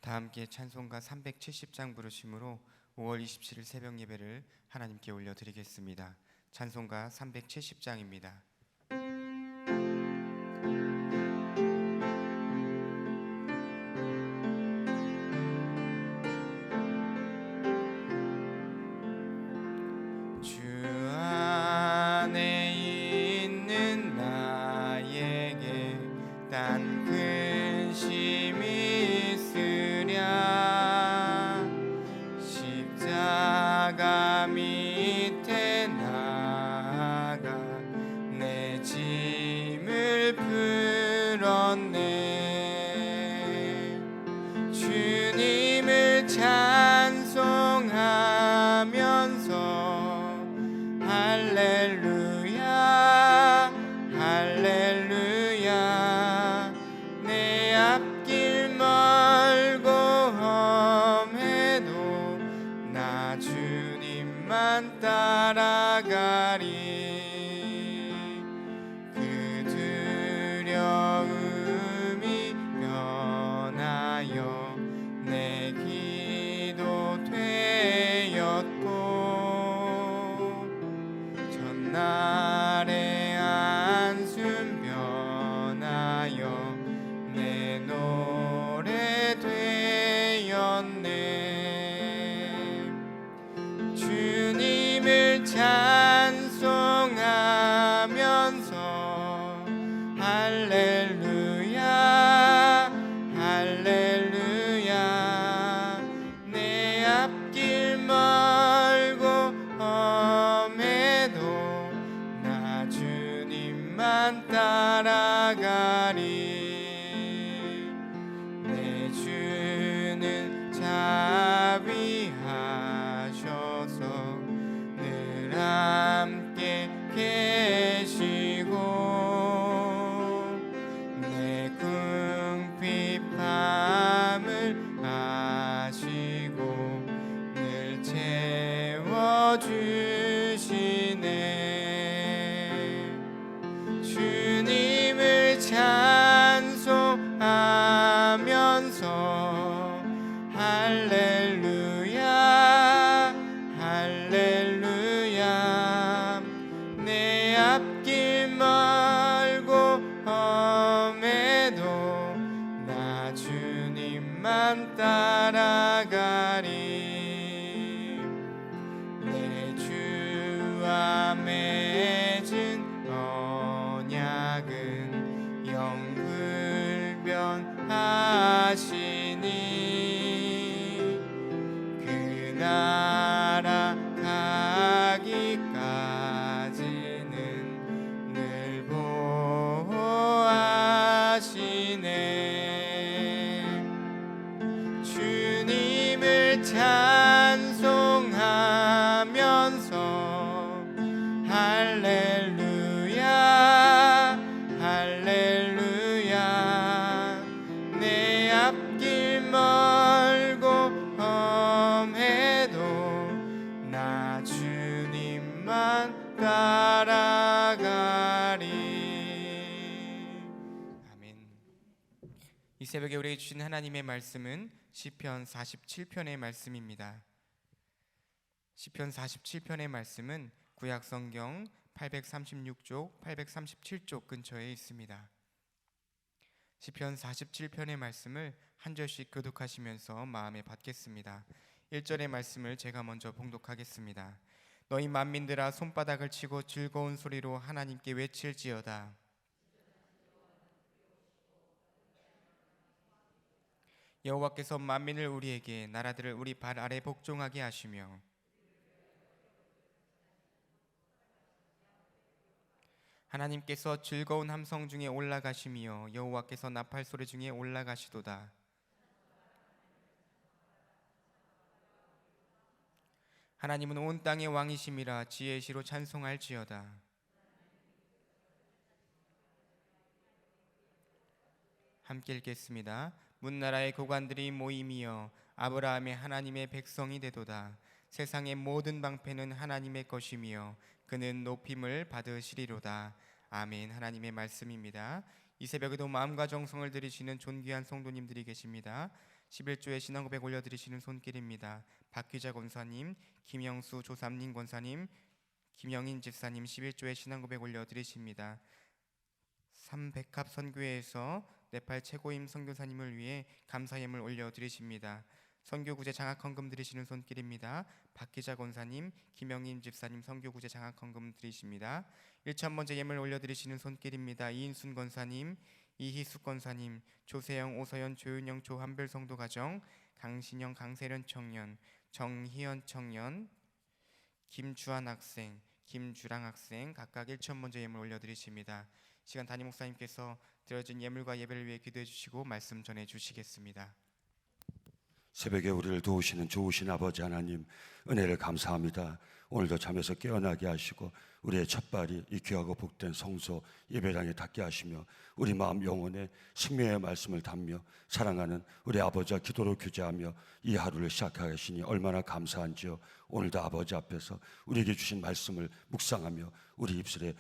다 함께 찬송가 370장 부르심으로 5월 27일 새벽 예배를 하나님께 올려드리겠습니다. 찬송가 370장입니다. 주 안에 있는 나에게 딴 근심이 있으랴 십자가 밑에 나아가 내 짐을 풀었네. 주님을 찬송하면서 할렐루야 할렐루야 내 앞길 멀고 험해도 나 주님만 따라가리. 그 두려움이 변하여 내 기도 되었고 전날의 안숨 변하여 내 노래 되었네. 주님을 찬송하면서 할렐루야 할렐루야 내 앞길 멀고 험해도 나 주님만 따라가리. 내 주는 자비하셔서 늘 함께 계시고 내 궁핍함을 아시고 늘 채워주시네. 주님을 찬송하면서 할렐루야 할렐루야 내 앞길 멀고 험해도 나 주님만 따라가리. 내 주와 맺은 언약은 영불변하시니 그 나라 가기까지는 늘 보호하시네. 주님을 찬송하면서 할렐루야 할렐루야 내 앞길 멀고 험해도 나 주님만 따라가리. 아멘. 이 새벽에 우리에게 주신 하나님의 말씀은 시편 47편의 말씀입니다. 시편 47편의 말씀은 구약성경 836쪽, 837쪽 근처에 있습니다. 시편 47편의 말씀을 한 절씩 교독하시면서 마음에 받겠습니다. 1절의 말씀을 제가 먼저 봉독하겠습니다. 너희 만민들아 손바닥을 치고 즐거운 소리로 하나님께 외칠지어다. 여호와께서 만민을 우리에게 나라들을 우리 발 아래 복종하게 하시며 하나님께서 즐거운 함성 중에 올라가시며 여호와께서 나팔 소리 중에 올라가시도다. 하나님은 온 땅의 왕이심이라 지혜의 시로 찬송할지어다. 함께 읽겠습니다. 문나라의 고관들이 모임이여 아브라함의 하나님의 백성이 되도다. 세상의 모든 방패는 하나님의 것이며 그는 높임을 받으시리로다. 아멘. 하나님의 말씀입니다. 이 새벽에도 마음과 정성을 들이시는 존귀한 성도님들이 계십니다. 11조의 신앙고백 올려드리시는 손길입니다. 박귀자 권사님, 김영수 조삼림 권사님, 김영인 집사님 11조의 신앙고백 올려드리십니다. 300합 선교회에서 네팔 최고임 선교사님을 위해 감사 예물 올려드리십니다. 선교구제 장학헌금 드리시는 손길입니다. 박기자 권사님, 김영인 집사님 선교구제 장학헌금 드리십니다. 1,000번째 예물 올려드리시는 손길입니다. 이인순 권사님, 이희숙 권사님, 조세영, 오서연, 조윤영, 조한별 성도 가정, 강신영, 강세련 청년, 정희연 청년, 김주한 학생, 김주랑 학생 각각 1,000번째 예물 올려드리십니다. 시간 담임 목사님께서 드려진 예물과 예배를 위해 기도해 주시고 말씀 전해 주시겠습니다. 새벽에 우리를 도우시는 좋으신 아버지 하나님, 은혜를 감사합니다. 오늘도 잠에서 깨어나게 하시고 우리의 첫발이 이 귀하고 복된 성소 예배당에 닿게 하시며 우리 마음 영혼에 생명의 말씀을 담며 사랑하는 우리 아버지와 기도로 교제하며 이 하루를 시작하게 하시니 얼마나 감사한지요. 오늘도 아버지 앞에서 우리에게 주신 말씀을 묵상하며 우리 입술에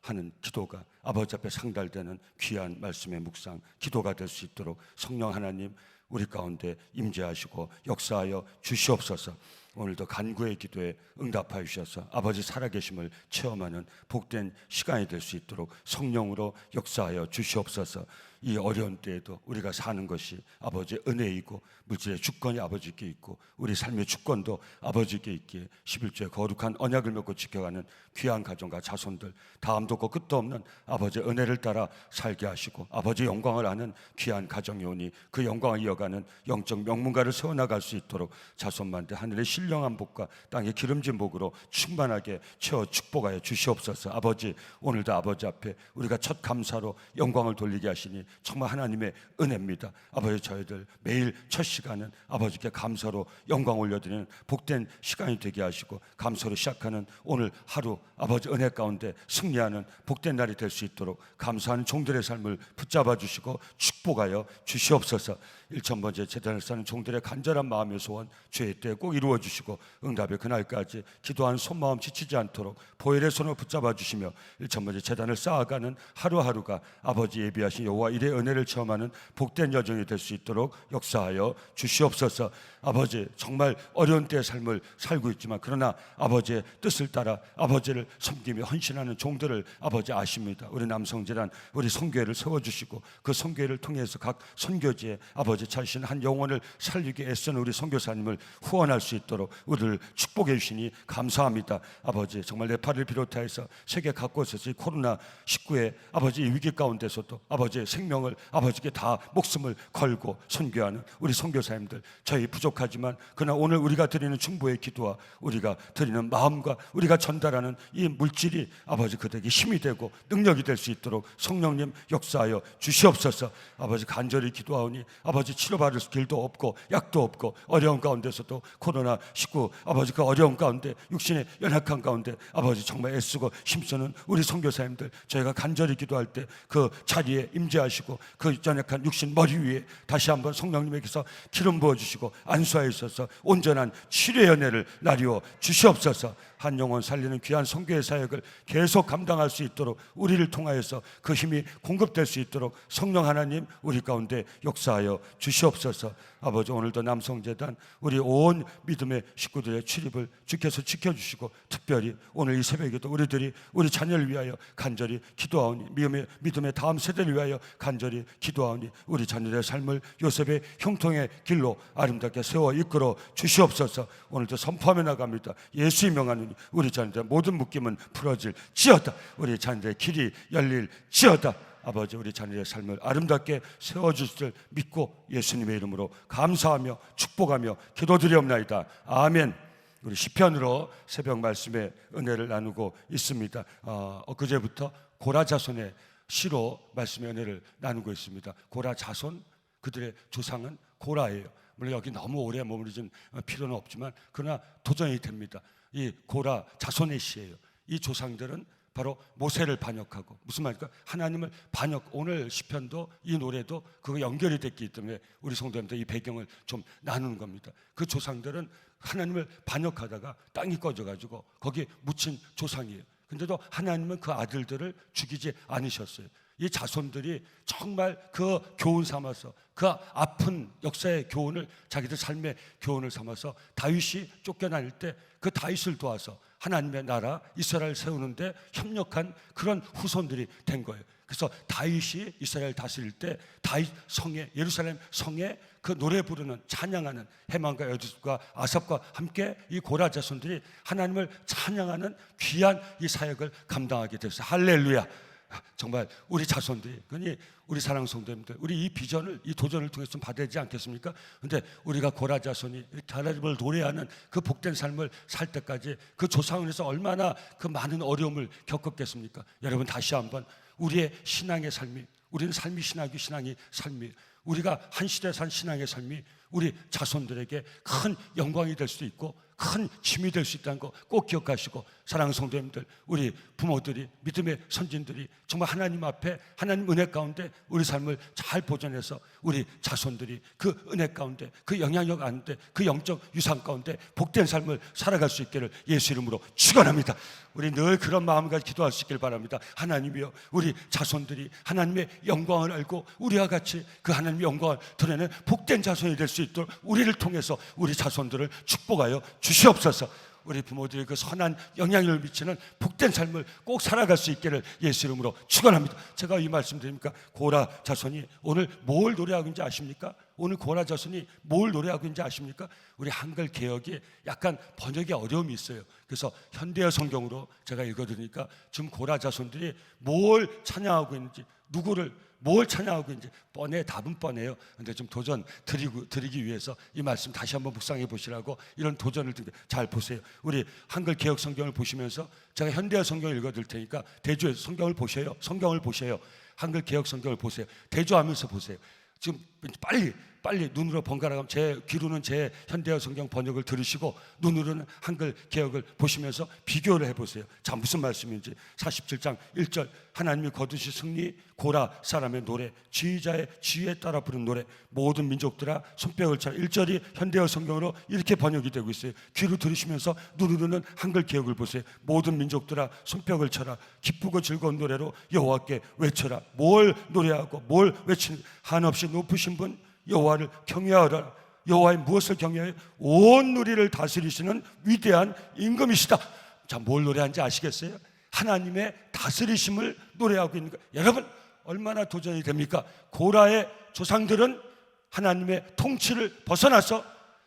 하는 기도가 아버지 앞에 상달되는 귀한 말씀의 묵상, 기도가 될 수 있도록 성령 하나님 우리 가운데 임재하시고 역사하여 주시옵소서. 오늘도 간구의 기도에 응답하여 주셔서 아버지 살아계심을 체험하는 복된 시간이 될 수 있도록 성령으로 역사하여 주시옵소서. 이 어려운 때에도 우리가 사는 것이 아버지의 은혜이고 물질의 주권이 아버지께 있고 우리 삶의 주권도 아버지께 있기에 11조의 거룩한 언약을 맺고 지켜가는 귀한 가정과 자손들, 다음도 없고 끝도 없는 아버지의 은혜를 따라 살게 하시고 아버지의 영광을 아는 귀한 가정이 오니 그 영광을 이어가는 영적 명문가를 세워나갈 수 있도록 자손만대 하늘의 신령한 복과 땅의 기름진 복으로 충만하게 채워 축복하여 주시옵소서. 아버지, 오늘도 아버지 앞에 우리가 첫 감사로 영광을 돌리게 하시니 정말 하나님의 은혜입니다. 아버지, 저희들 매일 첫 시간은 아버지께 감사로 영광 올려드리는 복된 시간이 되게 하시고 감사로 시작하는 오늘 하루 아버지 은혜 가운데 승리하는 복된 날이 될 수 있도록 감사하는 종들의 삶을 붙잡아 주시고 축복하여 주시옵소서. 1,000번째 제단을 쌓는 종들의 간절한 마음의 소원 주의 때에 꼭 이루어 주시고 응답의 그날까지 기도한 손마음 지치지 않도록 보혈의 손을 붙잡아 주시며 1,000번째 제단을 쌓아가는 하루하루가 아버지 예비하신 여호와 일의 은혜를 체험하는 복된 여정이 될 수 있도록 역사하여 주시옵소서. 아버지, 정말 어려운 때의 삶을 살고 있지만 그러나 아버지의 뜻을 따라 아버지를 섬기며 헌신하는 종들을 아버지 아십니다. 우리 남성재단 우리 선교회를 세워주시고 그 선교회를 통해서 각 선교지에 아버지 자신 한 영혼을 살리기 애쓰는 우리 선교사님을 후원할 수 있도록 우리를 축복해 주시니 감사합니다. 아버지, 정말 네팔을 비롯해서 세계 각곳에서 이 코로나19의 아버지 위기 가운데서도 아버지의 생명을 아버지께 다 목숨을 걸고 선교하는 우리 선교사님들, 저희 부족하지만 그러나 오늘 우리가 드리는 중보의 기도와 우리가 드리는 마음과 우리가 전달하는 이 물질이 아버지 그들에게 힘이 되고 능력이 될 수 있도록 성령님 역사하여 주시옵소서. 아버지, 간절히 기도하오니 아버지 치료받을 길도 없고 약도 없고 어려운 가운데서도 코로나19 아버지 그 어려운 가운데 육신의 연약한 가운데 아버지 정말 애쓰고 힘쓰는 우리 선교사님들, 저희가 간절히 기도할 때 그 자리에 임재하시고 그 연약한 육신 머리 위에 다시 한번 성령님에게서 기름 부어주시고 안수하여 주셔서 온전한 치료의 은혜를 나리워 주시옵소서. 한 영혼 살리는 귀한 선교의 사역을 계속 감당할 수 있도록 우리를 통하여서 그 힘이 공급될 수 있도록 성령 하나님 우리 가운데 역사하여 주시옵소서. 아버지, 오늘도 남성재단 우리 온 믿음의 식구들의 출입을 주께서 지켜주시고 특별히 오늘 이 새벽에도 우리들이 우리 자녀를 위하여 간절히 기도하오니 믿음의 다음 세대를 위하여 간절히 기도하오니 우리 자녀의 삶을 요셉의 형통의 길로 아름답게 세워 이끌어 주시옵소서. 오늘도 선포하며 나갑니다. 예수의 명하노니 우리 자녀들의 모든 묶임은 풀어질지어다. 우리 자녀들의 길이 열릴지어다. 아버지, 우리 자녀의 삶을 아름답게 세워주실 믿고 예수님의 이름으로 감사하며 축복하며 기도드리옵나이다. 아멘. 우리 시편으로 새벽 말씀의 은혜를 나누고 있습니다. 엊그제부터 고라 자손의 시로 말씀의 은혜를 나누고 있습니다. 고라 자손, 그들의 조상은 고라예요. 물론 여기 너무 오래 머무르진 필요는 없지만 그러나 도전이 됩니다. 이 고라 자손의 시예요. 이 조상들은 바로 모세를 반역하고, 무슨 말입니까? 하나님을 반역. 오늘 시편도 이 노래도 그거 연결이 됐기 때문에 우리 성도님들 이 배경을 좀 나누는 겁니다. 그 조상들은 하나님을 반역하다가 땅이 꺼져가지고 거기에 묻힌 조상이에요. 근데도 하나님은 그 아들들을 죽이지 않으셨어요. 이 자손들이 정말 그 교훈 삼아서 그 아픈 역사의 교훈을 자기들 삶의 교훈을 삼아서 다윗이 쫓겨다닐 때 그 다윗을 도와서 하나님의 나라 이스라엘을 세우는데 협력한 그런 후손들이 된 거예요. 그래서 다윗이 이스라엘 다스릴 때 다윗 성에, 예루살렘 성에 그 노래 부르는 찬양하는 헤만과 여두과 아삽과 함께 이 고라 자손들이 하나님을 찬양하는 귀한 이 사역을 감당하게 됐어요. 할렐루야. 정말 우리 자손들이, 그러니 우리 사랑 성도님들, 우리 이 비전을, 이 도전을 통해서 좀 받아야 되지 않겠습니까? 근데 우리가 고라 자손이 이렇게 하나님을 노래하는 그 복된 삶을 살 때까지 그 조상에서 얼마나 그 많은 어려움을 겪었겠습니까? 여러분, 다시 한번 우리의 신앙의 삶이, 우리는 삶이 신학이 신앙이 삶이, 우리가 한 시대에 산 신앙의 삶이 우리 자손들에게 큰 영광이 될 수도 있고 큰 짐이 될 수 있다는 거 꼭 기억하시고, 사랑하는 성도님들, 우리 부모들이, 믿음의 선진들이 정말 하나님 앞에, 하나님 은혜 가운데 우리 삶을 잘 보존해서 우리 자손들이 그 은혜 가운데, 그 영향력 가운데, 그 영적 유산 가운데 복된 삶을 살아갈 수 있기를 예수 이름으로 축원합니다. 우리 늘 그런 마음을 가지고 기도할 수 있기를 바랍니다. 하나님이여, 우리 자손들이 하나님의 영광을 알고 우리와 같이 그 하나님의 영광을 드러내는 복된 자손이 될 수 있도록 우리를 통해서 우리 자손들을 축복하여 주시옵소서. 우리 부모들이 그 선한 영향력을 미치는 복된 삶을 꼭 살아갈 수 있기를 예수 이름으로 축원합니다. 제가 이 말씀 드립니까? 고라 자손이 오늘 뭘 노래하고 있는지 아십니까? 오늘 고라 자손이 뭘 노래하고 있는지 아십니까? 우리 한글 개혁이 약간 번역에 어려움이 있어요. 그래서 현대어 성경으로 제가 읽어드리니까 지금 고라 자손들이 뭘 찬양하고 있는지, 누구를 뭘 찬양하고 있는지 답은 뻔해요. 근데 좀 도전 드리기 위해서 이 말씀 다시 한번 묵상해 보시라고 이런 도전을 드립니다. 잘 보세요. 우리 한글 개혁 성경을 보시면서 제가 현대어 성경을 읽어드릴 테니까 대조해서 성경을 보셔요. 한글 개혁 성경을 보세요. 대조하면서 보세요. 지금 빨리 눈으로 번갈아 가면 제 귀로는 제 현대어 성경 번역을 들으시고 눈으로는 한글 개혁을 보시면서 비교를 해보세요. 자, 무슨 말씀인지. 47장 1절, 하나님이 거두시 승리, 고라 사람의 노래, 지휘자의 지휘에 따라 부른 노래, 모든 민족들아 손뼉을 쳐라. 1절이 현대어 성경으로 이렇게 번역이 되고 있어요. 귀로 들으시면서 눈으로는 한글 개혁을 보세요. 모든 민족들아 손뼉을 쳐라. 기쁘고 즐거운 노래로 여호와께 외쳐라. 뭘 노래하고 뭘 외치는, 한없이 높으신 분 여호와를 경외하라. 여호와의 무엇을 경외하여? 온 누리를 다스리시는 위대한 임금이시다. 자, 뭘 노래하는지 아시겠어요? 하나님의 다스리심을 노래하고 있는 거예요. 여러분, 얼마나 도전이 됩니까? 고라의 조상들은 하나님의 통치를 벗어나서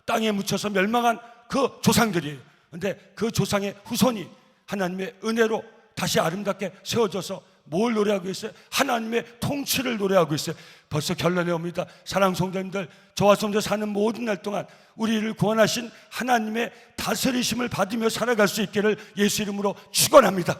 땅에 묻혀서 멸망한 그 조상들이에요. 그런데 그 조상의 후손이 하나님의 은혜로 다시 아름답게 세워져서 뭘 노래하고 있어요? 하나님의 통치를 노래하고 있어요. 벌써 결론이 옵니다. 사랑 성도님들, 저와 성도 사는 모든 날 동안 우리를 구원하신 하나님의 다스리심을 받으며 살아갈 수 있기를 예수 이름으로 축원합니다.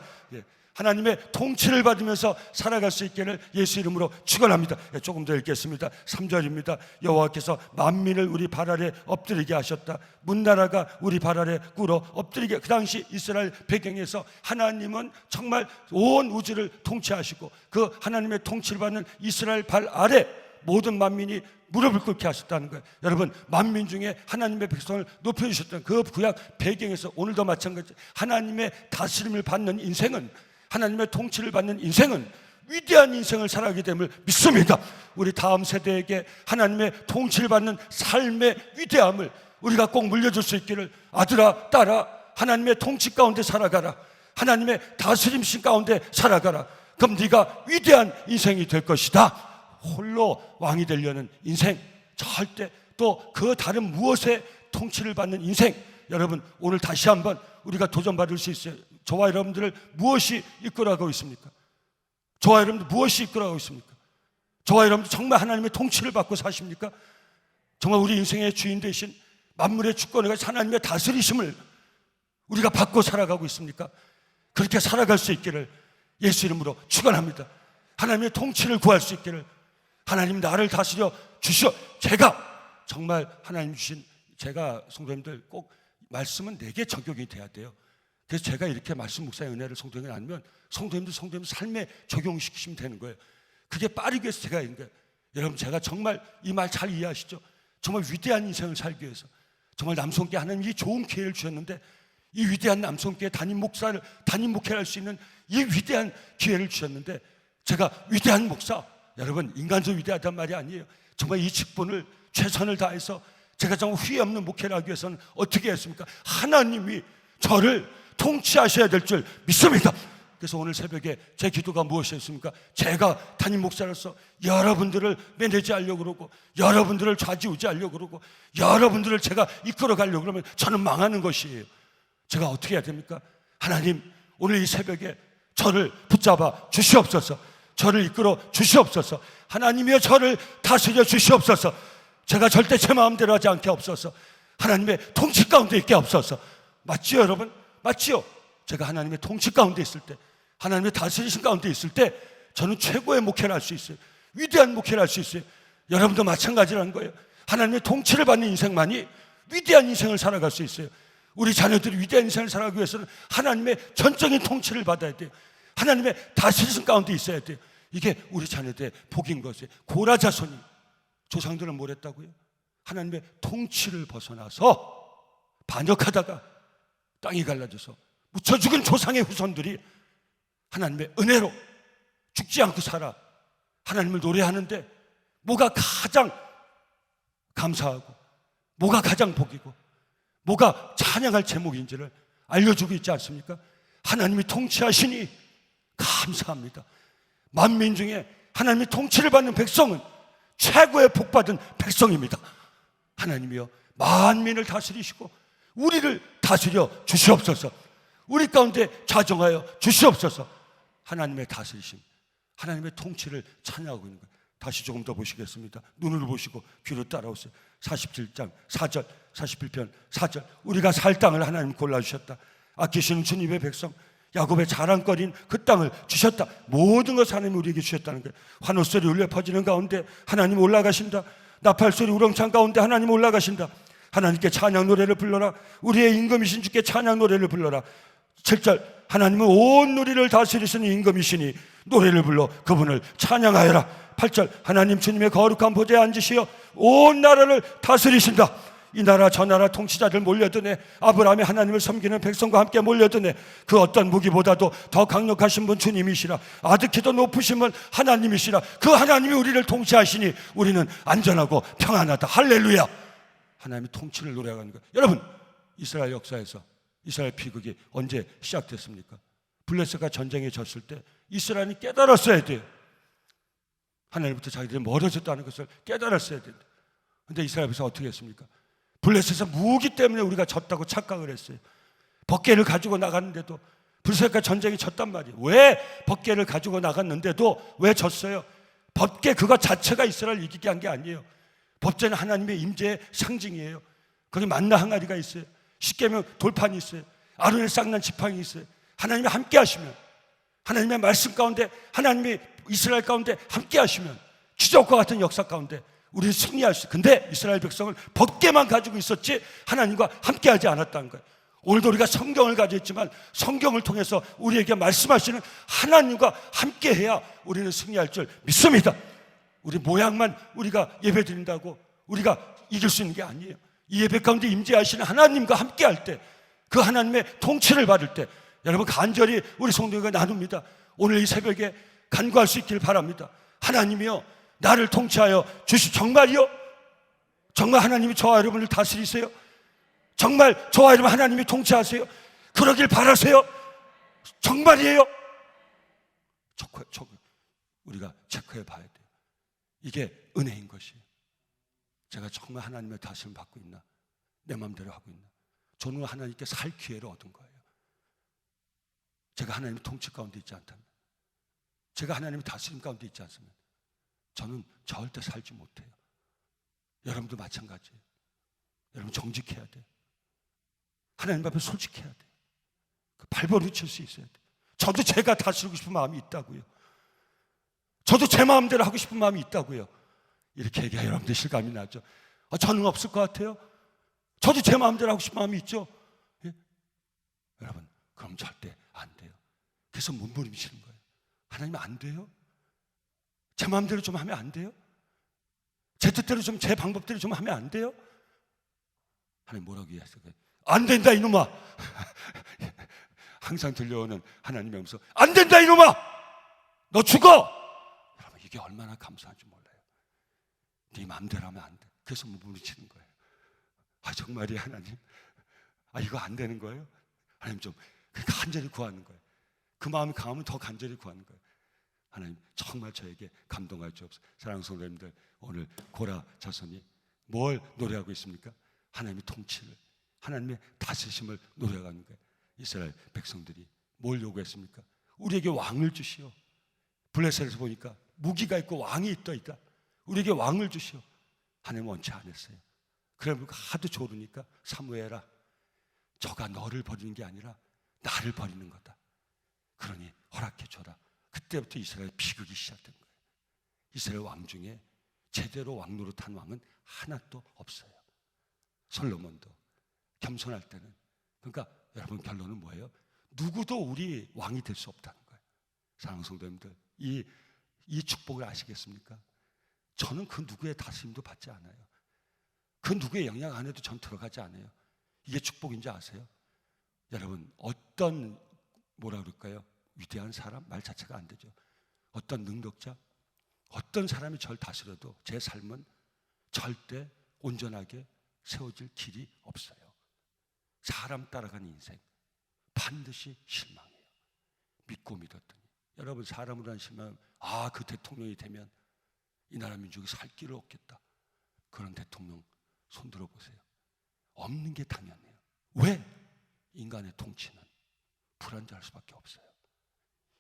하나님의 통치를 받으면서 살아갈 수 있기를 예수 이름으로 축원합니다. 조금 더 읽겠습니다. 3절입니다. 여호와께서 만민을 우리 발 아래 엎드리게 하셨다. 문나라가 우리 발 아래 꿇어 엎드리게. 그 당시 이스라엘 배경에서 하나님은 정말 온 우주를 통치하시고 그 하나님의 통치를 받는 이스라엘 발 아래 모든 만민이 무릎을 꿇게 하셨다는 거예요. 여러분, 만민 중에 하나님의 백성을 높여주셨던 그 구약 배경에서 오늘도 마찬가지, 하나님의 다스림을 받는 인생은, 하나님의 통치를 받는 인생은 위대한 인생을 살아가게 됨을 믿습니다. 우리 다음 세대에게 하나님의 통치를 받는 삶의 위대함을 우리가 꼭 물려줄 수 있기를. 아들아, 딸아, 하나님의 통치 가운데 살아가라. 하나님의 다스림신 가운데 살아가라. 그럼 네가 위대한 인생이 될 것이다. 홀로 왕이 되려는 인생, 절대 또 그 다른 무엇에 통치를 받는 인생. 여러분, 오늘 다시 한번 우리가 도전받을 수 있어요. 저와 여러분들을 무엇이 이끌어가고 있습니까? 저와 여러분들 무엇이 이끌어가고 있습니까? 저와 여러분들 정말 하나님의 통치를 받고 사십니까? 정말 우리 인생의 주인 되신 만물의 주권을 가진 하나님의 다스리심을 우리가 받고 살아가고 있습니까? 그렇게 살아갈 수 있기를 예수 이름으로 축원합니다. 하나님의 통치를 구할 수 있기를. 하나님 나를 다스려 주시오. 제가 정말 하나님 주신, 제가 성도님들 꼭 말씀은 내게 적용이 돼야 돼요. 그래서 제가 이렇게 말씀 묵상의 은혜를 성도에게 나누면 성도님들 삶에 적용시키시면 되는 거예요. 그게 빠르기 위해서 제가 있는 거예요. 여러분, 제가 정말 이 말 잘 이해하시죠? 정말 위대한 인생을 살기 위해서 정말 남성께 하나님이 좋은 기회를 주셨는데, 이 위대한 남성께 담임 목회를 할 수 있는 이 위대한 기회를 주셨는데, 제가 위대한 목사, 여러분 인간적으로 위대하단 말이 아니에요. 정말 이 직분을 최선을 다해서 제가 정말 후회 없는 목회를 하기 위해서는 어떻게 했습니까? 하나님이 저를 통치하셔야 될 줄 믿습니다. 그래서 오늘 새벽에 제 기도가 무엇이었습니까? 제가 담임 목사로서 여러분들을 매니지하려고 그러고 여러분들을 좌지우지하려고 그러고 여러분들을 제가 이끌어 가려고 그러면 저는 망하는 것이에요. 제가 어떻게 해야 됩니까? 하나님, 오늘 이 새벽에 저를 붙잡아 주시옵소서. 저를 이끌어 주시옵소서. 하나님이여 저를 다스려 주시옵소서. 제가 절대 제 마음대로 하지 않게 없어서 하나님의 통치 가운데 있게 없어서. 맞지요 여러분? 맞지요? 제가 하나님의 통치 가운데 있을 때, 하나님의 다스리신 가운데 있을 때 저는 최고의 목회를 할 수 있어요. 위대한 목회를 할 수 있어요. 여러분도 마찬가지라는 거예요. 하나님의 통치를 받는 인생만이 위대한 인생을 살아갈 수 있어요. 우리 자녀들이 위대한 인생을 살아가기 위해서는 하나님의 전적인 통치를 받아야 돼요. 하나님의 다스리신 가운데 있어야 돼요. 이게 우리 자녀들의 복인 것이에요. 고라 자손이, 조상들은 뭘 했다고요? 하나님의 통치를 벗어나서 반역하다가 땅이 갈라져서 묻혀 죽은 조상의 후손들이 하나님의 은혜로 죽지 않고 살아 하나님을 노래하는데 뭐가 가장 감사하고 뭐가 가장 복이고 뭐가 찬양할 제목인지를 알려주고 있지 않습니까? 하나님이 통치하시니 감사합니다. 만민 중에 하나님이 통치를 받는 백성은 최고의 복받은 백성입니다. 하나님이여 만민을 다스리시고 우리를 다스려 주시옵소서. 우리 가운데 좌정하여 주시옵소서. 하나님의 다스리심, 하나님의 통치를 찬양하고 있는 거예요. 다시 조금 더 보시겠습니다. 눈으로 보시고 귀로 따라오세요. 47장 4절, 41편 4절. 우리가 살 땅을 하나님 골라주셨다. 아끼시는 주님의 백성, 야곱의 자랑거리인 그 땅을 주셨다. 모든 것을 하나님이 우리에게 주셨다는 거예요. 환호소리 울려 퍼지는 가운데 하나님 올라가신다. 나팔소리 우렁찬 가운데 하나님 올라가신다. 하나님께 찬양 노래를 불러라. 우리의 임금이신 주께 찬양 노래를 불러라. 7절, 하나님은 온 누리를 다스리시는 임금이시니 노래를 불러 그분을 찬양하여라. 8절, 하나님 주님의 거룩한 보좌에 앉으시어 온 나라를 다스리신다. 이 나라 저 나라 통치자들 몰려드네. 아브라함의 하나님을 섬기는 백성과 함께 몰려드네. 그 어떤 무기보다도 더 강력하신 분 주님이시라. 아득히 더 높으신 분 하나님이시라. 그 하나님이 우리를 통치하시니 우리는 안전하고 평안하다. 할렐루야. 하나님의 통치를 노래하는 거예요. 여러분, 이스라엘 역사에서 이스라엘 비극이 언제 시작됐습니까? 블레셋과 전쟁에 졌을 때 이스라엘이 깨달았어야 돼요. 하나님부터 자기들이 멀어졌다는 것을 깨달았어야 된다. 그런데 이스라엘 백성 어떻게 했습니까? 블레셋에서 무기 때문에 우리가 졌다고 착각을 했어요. 법궤를 가지고 나갔는데도, 블레셋과 전쟁이 졌단 말이에요. 왜 법궤를 가지고 나갔는데도 왜 졌어요? 법궤 그것 자체가 이스라엘 이기게 한 게 아니에요. 법궤는 하나님의 임재의 상징이에요. 거기 만나 항아리가 있어요. 십계명 돌판이 있어요. 아론의 쌍난 지팡이 있어요. 하나님이 함께 하시면, 하나님의 말씀 가운데, 하나님이 이스라엘 가운데 함께 하시면 기적과 같은 역사 가운데 우리는 승리할 수 있어요. 근데 이스라엘 백성을 법궤만 가지고 있었지 하나님과 함께 하지 않았다는 거예요. 오늘도 우리가 성경을 가지고 있지만 성경을 통해서 우리에게 말씀하시는 하나님과 함께 해야 우리는 승리할 줄 믿습니다. 우리 모양만 우리가 예배 드린다고 우리가 이길 수 있는 게 아니에요. 이 예배 가운데 임재하시는 하나님과 함께 할 때, 그 하나님의 통치를 받을 때 여러분 간절히 우리 성도가 나눕니다. 오늘 이 새벽에 간구할 수 있기를 바랍니다. 하나님이여 나를 통치하여 정말이요? 정말 하나님이 저와 여러분을 다스리세요? 정말 저와 여러분 하나님이 통치하세요? 그러길 바라세요? 정말이에요? 우리가 체크해 봐야 돼요. 이게 은혜인 것이에요. 제가 정말 하나님의 다스림을 받고 있나? 내 마음대로 하고 있나? 저는 하나님께 살 기회를 얻은 거예요. 제가 하나님의 통치 가운데 있지 않다면, 제가 하나님의 다스림 가운데 있지 않으면 저는 절대 살지 못해요. 여러분도 마찬가지예요. 여러분 정직해야 돼요. 하나님 앞에 솔직해야 돼요. 발버둥 칠 수 있어야 돼요. 저도 제가 다스리고 싶은 마음이 있다고요. 저도 제 마음대로 하고 싶은 마음이 있다고요. 이렇게 얘기해 여러분들 실감이 나죠? 저는 없을 것 같아요. 저도 제 마음대로 하고 싶은 마음이 있죠. 예? 여러분 그럼 절대 안 돼요. 그래서 몸부림치는 거예요. 하나님 안 돼요? 제 마음대로 좀 하면 안 돼요? 제 뜻대로 좀, 제 방법대로 좀 하면 안 돼요? 하나님 뭐라고 얘기했어요? 안 된다 이놈아. 항상 들려오는 하나님의 음성, 안 된다 이놈아. 너 죽어! 여러분, 이게 얼마나 감사한지 몰라요. 네 마음대로 하면 안 돼. 그래서 무부르치는 거예요. 아, 정말이야, 하나님? 아, 이거 안 되는 거예요? 하나님 좀 간절히 구하는 거예요. 그 마음이 강하면 더 간절히 구하는 거예요. 하나님, 정말 저에게 감동할 수 없어요. 사랑하는 성도님들, 오늘 고라 자손이 뭘 노래하고 있습니까? 하나님의 통치를, 하나님의 다스리심을 노래하는 거예요. 이스라엘 백성들이 뭘 요구했습니까? 우리에게 왕을 주시오. 블레셋에서 보니까 무기가 있고 왕이 있다. 우리에게 왕을 주시오. 하나님 원치 않았어요. 그러니까 하도 조르니까 사무엘아, 저가 너를 버리는 게 아니라 나를 버리는 거다. 그러니 허락해줘라. 그때부터 이스라엘 비극이 시작된 거예요. 이스라엘 왕 중에 제대로 왕 노릇한 왕은 하나도 없어요. 솔로몬도 겸손할 때는. 그러니까 여러분, 결론은 뭐예요? 누구도 우리 왕이 될 수 없다는 거예요. 사랑하는 성도님들, 이 축복을 아시겠습니까? 저는 그 누구의 다스림도 받지 않아요. 그 누구의 영향 안에도 전 들어가지 않아요. 이게 축복인지 아세요? 여러분, 어떤 뭐라 그럴까요? 위대한 사람 말 자체가 안 되죠. 어떤 능력자, 어떤 사람이 절 다스려도 제 삶은 절대 온전하게 세워질 길이 없어요. 사람 따라가는 인생 반드시 실망해요. 믿고 믿었더니. 여러분, 사람으로 한 실망, 아, 그 대통령이 되면 이 나라 민족이 살 길을 얻겠다. 그런 대통령 손들어 보세요. 없는 게 당연해요. 왜? 인간의 통치는 불안정할 수밖에 없어요.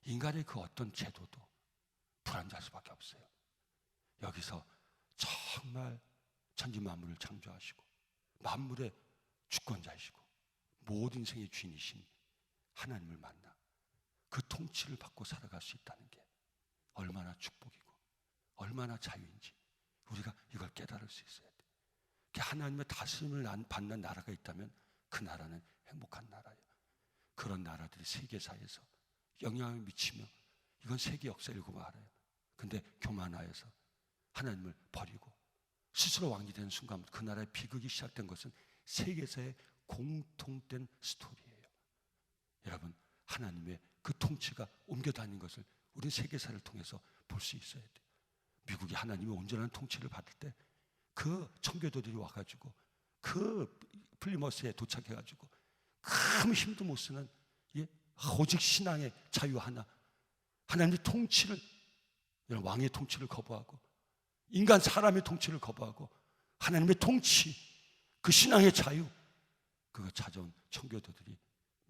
인간의 그 어떤 제도도 불안정할 수밖에 없어요. 여기서 정말 천지 만물을 창조하시고 만물의 주권자이시고 모든 생의 주인이신 하나님을 만나 그 통치를 받고 살아갈 수 있다는 게 얼마나 축복이고 얼마나 자유인지 우리가 이걸 깨달을 수 있어야 돼요. 하나님의 다스림을 받는 나라가 있다면 그 나라는 행복한 나라예요. 그런 나라들이 세계사에서 영향을 미치며 이건 세계 역사 읽으면 알아요. 근데 교만하여서 하나님을 버리고 스스로 왕이 되는 순간 그 나라의 비극이 시작된 것은 세계사의 공통된 스토리예요. 여러분, 하나님의 그 통치가 옮겨 다닌 것을 우리 세계사를 통해서 볼 수 있어야 돼요. 미국이 하나님의 온전한 통치를 받을 때 그 청교도들이 와가지고 그 플리머스에 도착해가지고 아무 힘도 못 쓰는 오직 신앙의 자유 하나, 하나님의 통치를, 왕의 통치를 거부하고 인간 사람의 통치를 거부하고 하나님의 통치, 그 신앙의 자유, 그거 찾아온 청교도들이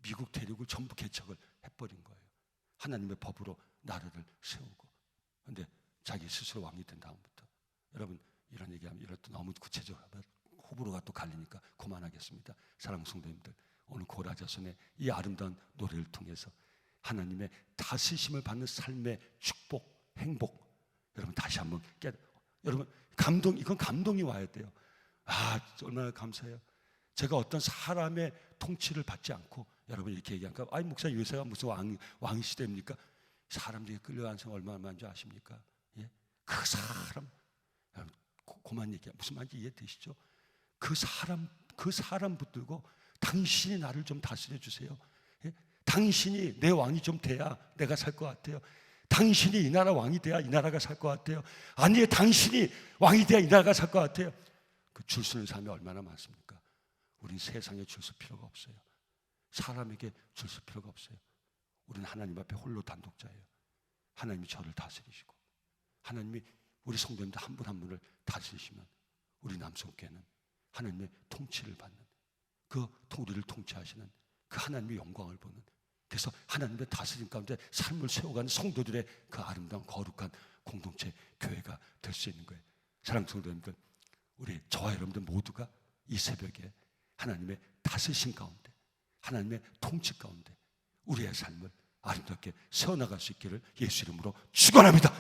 미국 대륙을 전부 개척을 해버린 거예요. 하나님의 법으로 나라를 세우고. 그런데 자기 스스로 왕이 된 다음부터, 여러분, 이런 얘기하면 이렇게 너무 구체적으로 하면 호불호가 또 갈리니까 그만하겠습니다. 사랑하는 성도님들, 오늘 고라 자손의 이 아름다운 노래를 통해서 하나님의 다스리심을 받는 삶의 축복, 행복, 여러분 다시 한번 여러분, 이건 감동이 와야 돼요. 아, 얼마나 감사해요. 제가 어떤 사람의 통치를 받지 않고, 여러분 이렇게 얘기하니까, 아이, 목사님 요새가 무슨 왕 시대입니까? 사람들이 끌려가는 생각 얼마나 많은지 아십니까? 예? 그 사람, 여러분, 그만 얘기해. 무슨 말인지 이해되시죠? 그 사람 붙들고 당신이 나를 좀 다스려 주세요. 예? 당신이 내 왕이 좀 돼야 내가 살 것 같아요. 당신이 이 나라 왕이 돼야 이 나라가 살 것 같아요. 아니, 당신이 왕이 돼야 이 나라가 살 것 같아요. 그 줄 서는 사람이 얼마나 많습니까? 우린 세상에 줄 설 필요가 없어요. 사람에게 줄 설 필요가 없어요. 우리는 하나님 앞에 홀로 단독자예요. 하나님이 저를 다스리시고 하나님이 우리 성도님들 한 분 한 분을 다스리시면 우리 남성교회는 하나님의 통치를 받는, 우리를 통치하시는 그 하나님의 영광을 보는, 그래서 하나님의 다스림 가운데 삶을 세워가는 성도들의 그 아름다운 거룩한 공동체 교회가 될 수 있는 거예요. 사랑하는 성도님들, 우리 저와 여러분들 모두가 이 새벽에 하나님의 다스리심 가운데, 하나님의 통치 가운데 우리의 삶을 아름답게 세워나갈 수 있기를 예수 이름으로 축원합니다.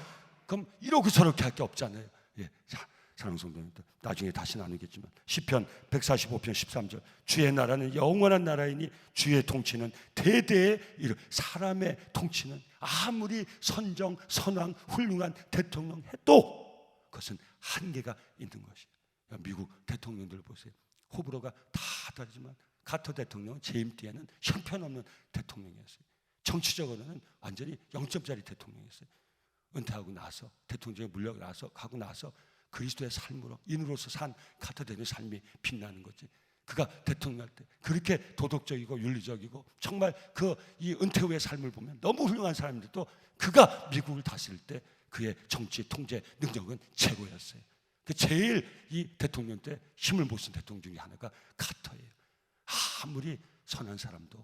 그럼 이러고 저렇게 할 게 없잖아요. 예. 자, 사랑하는 성도님들, 나중에 다시 나누겠지만 시편 145편 13절, 주의 나라는 영원한 나라이니 주의 통치는 대대에 이르. 사람의 통치는 아무리 선정, 선왕, 훌륭한 대통령 해도 그것은 한계가 있는 것이에요. 미국 대통령들 보세요. 호불호가 다 다르지만 카터 대통령은 재임 때에는 형편없는 대통령이었어요. 정치적으로는 완전히 0점짜리 대통령이었어요. 은퇴하고 나서 대통령에 물러나서 가고 나서 그리스도의 삶으로 인으로서 산 카타되는 삶이 빛나는 거지. 그가 대통령 할 때 그렇게 도덕적이고 윤리적이고 정말 이 은퇴 후의 삶을 보면 너무 훌륭한 사람인데도 그가 미국을 다스릴 때 그의 정치 통제 능력은 최고였어요. 제일 이 대통령 때 힘을 못 쓴 대통령 중에 하나가 카터예요. 아무리 선한 사람도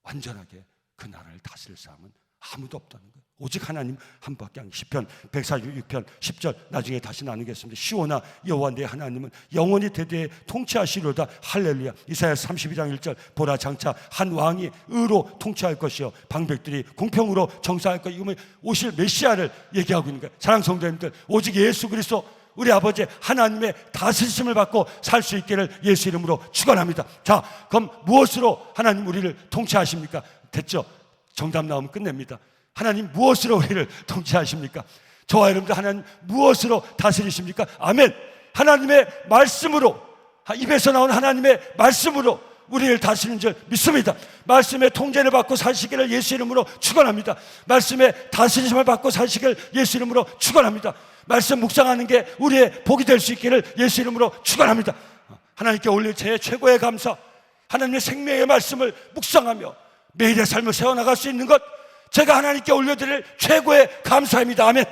완전하게 그 나라를 다스릴 사람은 아무도 없다는 거예요. 오직 하나님 한 밖에 안. 시편 146편 10절 나중에 다시 나누겠습니다. 시온아 여호와 내 하나님은 영원히 대대에 통치하시리로다. 할렐루야. 이사야 32장 1절 보라 장차 한 왕이 의로 통치할 것이요 방백들이 공평으로 정사할 것. 이거는 오실 메시아를 얘기하고 있는 거예요. 사랑하는 성도님들, 오직 예수 그리스도 우리 아버지 하나님의 다스리심을 받고 살 수 있기를 예수 이름으로 축원합니다. 자, 그럼 무엇으로 하나님 우리를 통치하십니까? 됐죠? 정답 나오면 끝냅니다. 하나님 무엇으로 우리를 통치하십니까? 저와 여러분들 하나님 무엇으로 다스리십니까? 아멘. 하나님의 말씀으로, 입에서 나온 하나님의 말씀으로 우리를 다스리는 줄 믿습니다. 말씀의 통제를 받고 사시기를 예수 이름으로 축원합니다. 말씀의 다스리심을 받고 사시기를 예수 이름으로 축원합니다. 말씀 묵상하는 게 우리의 복이 될 수 있기를 예수 이름으로 축원합니다. 하나님께 올릴 제 최고의 감사, 하나님의 생명의 말씀을 묵상하며 매일의 삶을 세워나갈 수 있는 것, 제가 하나님께 올려드릴 최고의 감사입니다. 아멘.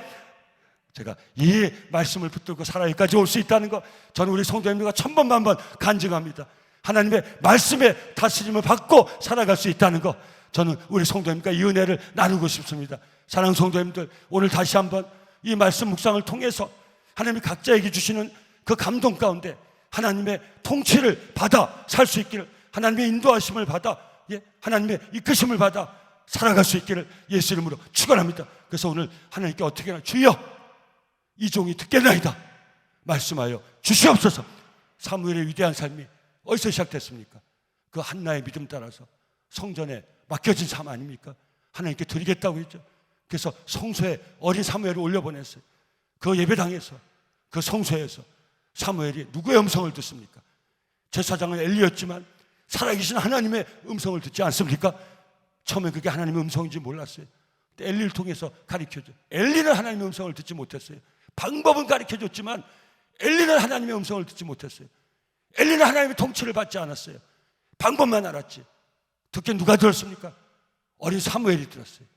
제가 이 말씀을 붙들고 살아기까지 올 수 있다는 것, 저는 우리 성도님들과 천번 만번 간증합니다. 하나님의 말씀에 다스림을 받고 살아갈 수 있다는 것, 저는 우리 성도님과 이 은혜를 나누고 싶습니다. 사랑하는 성도님들, 오늘 다시 한번 이 말씀 묵상을 통해서 하나님이 각자에게 주시는 그 감동 가운데 하나님의 통치를 받아 살 수 있기를, 하나님의 인도하심을 받아 하나님의 이끄심을 받아 살아갈 수 있기를 예수 이름으로 축원합니다. 그래서 오늘 하나님께 어떻게 하나, 주여 이 종이 듣겠나이다 말씀하여 주시옵소서. 사무엘의 위대한 삶이 어디서 시작됐습니까? 그 한나의 믿음 따라서 성전에 맡겨진 삶 아닙니까? 하나님께 드리겠다고 했죠. 그래서 성소에 어린 사무엘을 올려보냈어요. 그 예배당에서, 그 성소에서 사무엘이 누구의 음성을 듣습니까? 제사장은 엘리였지만 살아계신 하나님의 음성을 듣지 않습니까? 처음에 그게 하나님의 음성인지 몰랐어요. 엘리를 통해서 가르쳐줘. 엘리는 하나님의 음성을 듣지 못했어요. 방법은 가르쳐줬지만 엘리는 하나님의 음성을 듣지 못했어요. 엘리는 하나님의 통치를 받지 않았어요. 방법만 알았지. 듣게 누가 들었습니까? 어린 사무엘이 들었어요.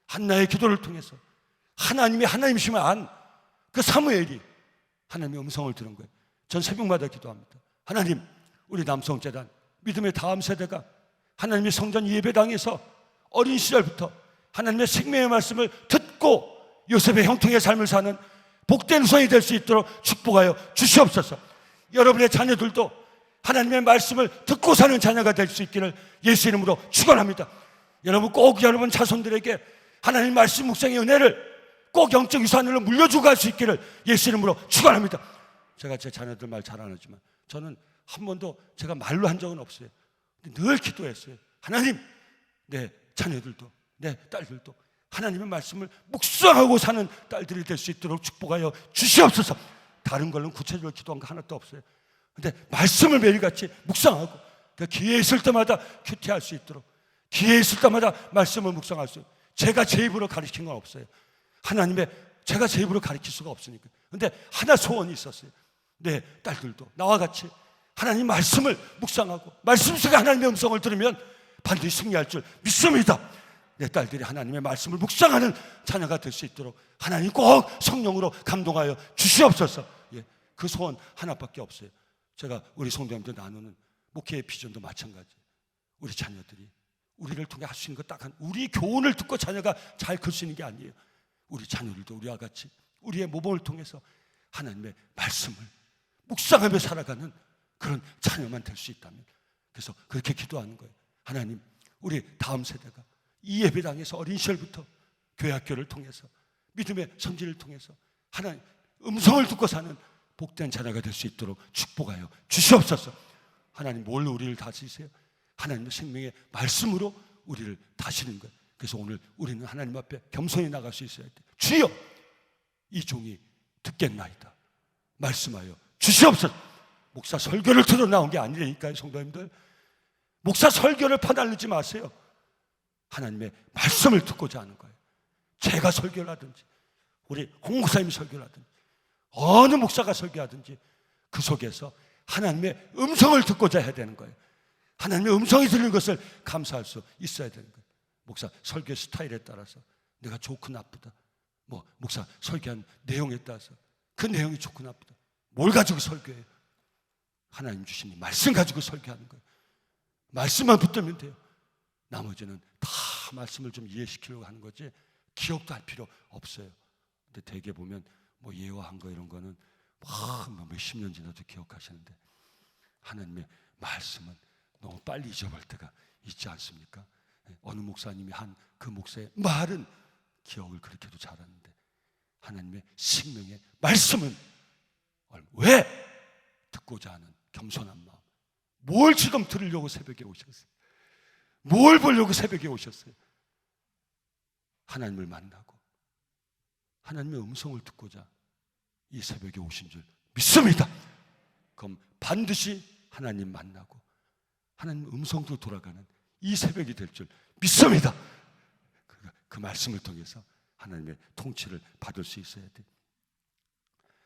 한나의 기도를 통해서 하나님이 하나님이심을 안 그 사무엘이 하나님의 음성을 들은 거예요. 전 새벽마다 기도합니다. 하나님, 우리 남성재단 믿음의 다음 세대가 하나님의 성전 예배당에서 어린 시절부터 하나님의 생명의 말씀을 듣고 요셉의 형통의 삶을 사는 복된 후손이 될 수 있도록 축복하여 주시옵소서. 여러분의 자녀들도 하나님의 말씀을 듣고 사는 자녀가 될 수 있기를 예수 이름으로 축원합니다. 여러분 꼭 여러분 자손들에게 하나님 말씀 묵상의 은혜를 꼭 영적 유산으로 물려주고 갈 수 있기를 예수 이름으로 축원합니다. 제가 제 자녀들 말 잘 안 하지만 저는 한 번도 제가 말로 한 적은 없어요. 늘 기도했어요. 하나님, 내 자녀들도 내 딸들도 하나님의 말씀을 묵상하고 사는 딸들이 될 수 있도록 축복하여 주시옵소서. 다른 걸로는 구체적으로 기도한 거 하나도 없어요. 근데 말씀을 매일같이 묵상하고 기회 있을 때마다 큐티할 수 있도록, 기회 있을 때마다 말씀을 묵상할 수 있도록. 제가 제 입으로 가르친 건 없어요. 하나님의, 제가 제 입으로 가르칠 수가 없으니까. 근데 하나 소원이 있었어요. 내 딸들도 나와 같이 하나님 말씀을 묵상하고 말씀 속에 하나님의 음성을 들으면 반드시 승리할 줄 믿습니다. 내 딸들이 하나님의 말씀을 묵상하는 자녀가 될 수 있도록 하나님 꼭 성령으로 감동하여 주시옵소서. 그 소원 하나밖에 없어요. 제가 우리 성도님들 나누는 목회의 비전도 마찬가지. 우리 자녀들이 우리를 통해 할 수 있는 것 딱 한, 우리 교훈을 듣고 자녀가 잘 클 수 있는 게 아니에요. 우리 자녀들도 우리와 같이 우리의 모범을 통해서 하나님의 말씀을 묵상하며 살아가는 그런 자녀만 될 수 있다면, 그래서 그렇게 기도하는 거예요. 하나님, 우리 다음 세대가 이 예배당에서 어린 시절부터 교회 학교를 통해서 믿음의 성질을 통해서 하나님 음성을 듣고 사는 복된 자녀가 될 수 있도록 축복하여 주시옵소서. 하나님, 뭘로 우리를 다스리세요? 하나님의 생명의 말씀으로 우리를 다스리는 거예요. 그래서 오늘 우리는 하나님 앞에 겸손히 나갈 수 있어야 돼. 주여, 이 종이 듣겠나이다 말씀하여 주시옵소서. 목사 설교를 들어 나온 게 아니라니까요, 성도님들. 목사 설교를 퍼날리지 마세요. 하나님의 말씀을 듣고자 하는 거예요. 제가 설교를 하든지 우리 홍 목사님이 설교를 하든지 어느 목사가 설교하든지 그 속에서 하나님의 음성을 듣고자 해야 되는 거예요. 하나님의 음성이 들리는 것을 감사할 수 있어야 되는 거예요. 목사 설교 스타일에 따라서 내가 좋고 나쁘다, 목사 설교한 내용에 따라서 그 내용이 좋고 나쁘다, 뭘 가지고 설교해요? 하나님 주신 이 말씀 가지고 설교하는 거예요. 말씀만 붙들면 돼요. 나머지는 다 말씀을 좀 이해시키려고 하는 거지 기억도 할 필요 없어요. 근데 대개 보면 예화한 거 이런 거는 몇십 년 지나도 기억하시는데 하나님의 말씀은 너무 빨리 잊어버릴 때가 있지 않습니까? 어느 목사님이 한 그 목사의 말은 기억을 그렇게도 잘하는데 하나님의 생명의 말씀은 왜 듣고자 하는 겸손한 마음, 뭘 지금 들으려고 새벽에 오셨어요? 뭘 보려고 새벽에 오셨어요? 하나님을 만나고 하나님의 음성을 듣고자 이 새벽에 오신 줄 믿습니다. 그럼 반드시 하나님 만나고 하나님 음성도 돌아가는 이 새벽이 될 줄 믿습니다. 그 말씀을 통해서 하나님의 통치를 받을 수 있어야 돼.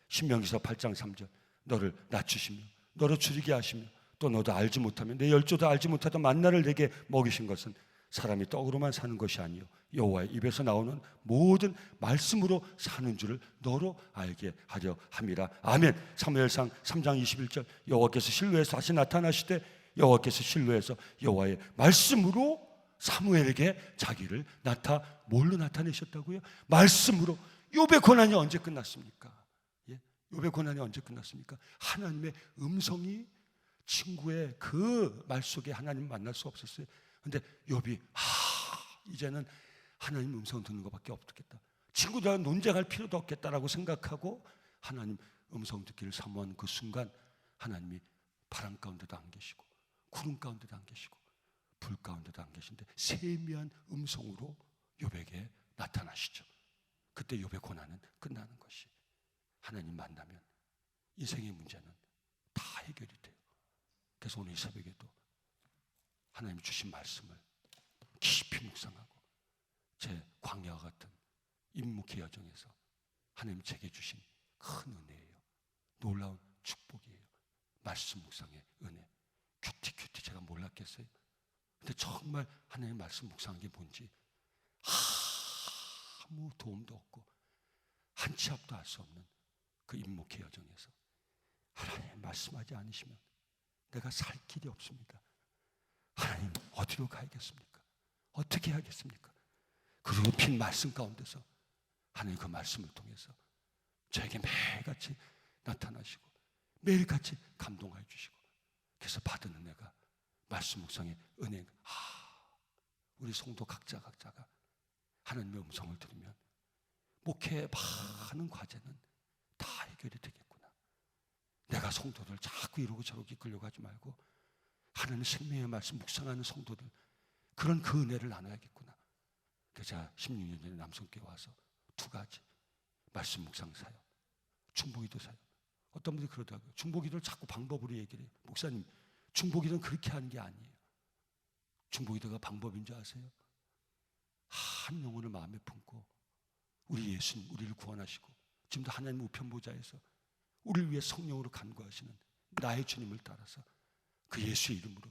신명기서 8장 3절 너를 낮추시며 너를 줄이게 하시며 또 너도 알지 못하며 내 열조도 알지 못하던 만나를 내게 먹이신 것은 사람이 떡으로만 사는 것이 아니요 여호와의 입에서 나오는 모든 말씀으로 사는 줄을 너로 알게 하려 함이라. 아멘. 사무엘상 3장 21절 여호와께서 실로에서 다시 나타나시되 여호와께서 실로에서 여호와의 말씀으로 사무엘에게 자기를 뭘로 나타내셨다고요? 말씀으로. 욥의 고난이 언제 끝났습니까? 욥의 고난이 언제 끝났습니까? 하나님의 음성이 친구의 그 말 속에 하나님 만날 수 없었어요. 근데 욥이 이제는 하나님 음성 듣는 것밖에 없겠다, 친구들과 논쟁할 필요도 없겠다라고 생각하고 하나님 음성 듣기를 사모하는 그 순간 하나님이 바람 가운데도 안 계시고 구름 가운데도 안 계시고 불 가운데도 안 계신데 세미한 음성으로 욥에게 나타나시죠. 그때 욥의 고난은 끝나는 것이, 하나님 만나면 인생의 문제는 다 해결이 돼요. 그래서 오늘 이 새벽에도 하나님이 주신 말씀을 깊이 묵상하고 제 광야와 같은 임묵의 여정에서 하나님 제게 주신 큰 은혜예요. 놀라운 축복이에요. 말씀 묵상의 은혜. 큐티 제가 몰랐겠어요? 근데 정말 하나님의 말씀 묵상한 게 뭔지 아무 도움도 없고 한 치 앞도 할 수 없는 그 임묵의 여정에서 하나님 말씀하지 않으시면 내가 살 길이 없습니다. 하나님 어디로 가야겠습니까? 어떻게 하겠습니까? 그리고 빈 말씀 가운데서 하나님 그 말씀을 통해서 저에게 매일같이 나타나시고 매일같이 감동해 주시고 그래서 받은 은혜가 말씀 묵상의 은혜. 우리 성도 각자가 하나님의 음성을 들으면 목회의 많은 과제는 다 해결이 되겠구나. 내가 성도들 자꾸 이러고 저러고 이끌려고 하지 말고 하나님의 생명의 말씀 묵상하는 성도들, 그런 그 은혜를 나눠야겠구나. 그래서 제가 16년 전에 남성교회 와서 2가지 말씀 묵상 사역, 중보기도 사역. 어떤 분들이 그러더라고요. 중보기도를 자꾸 방법으로 얘기를 해요. 목사님, 중보기도는 그렇게 하는 게 아니에요. 중보기도가 방법인 줄 아세요? 한 영혼을 마음에 품고 우리 예수님, 우리를 구원하시고 지금도 하나님 우편 보좌에서 우리를 위해 성령으로 간구하시는 나의 주님을 따라서 그 예수의 이름으로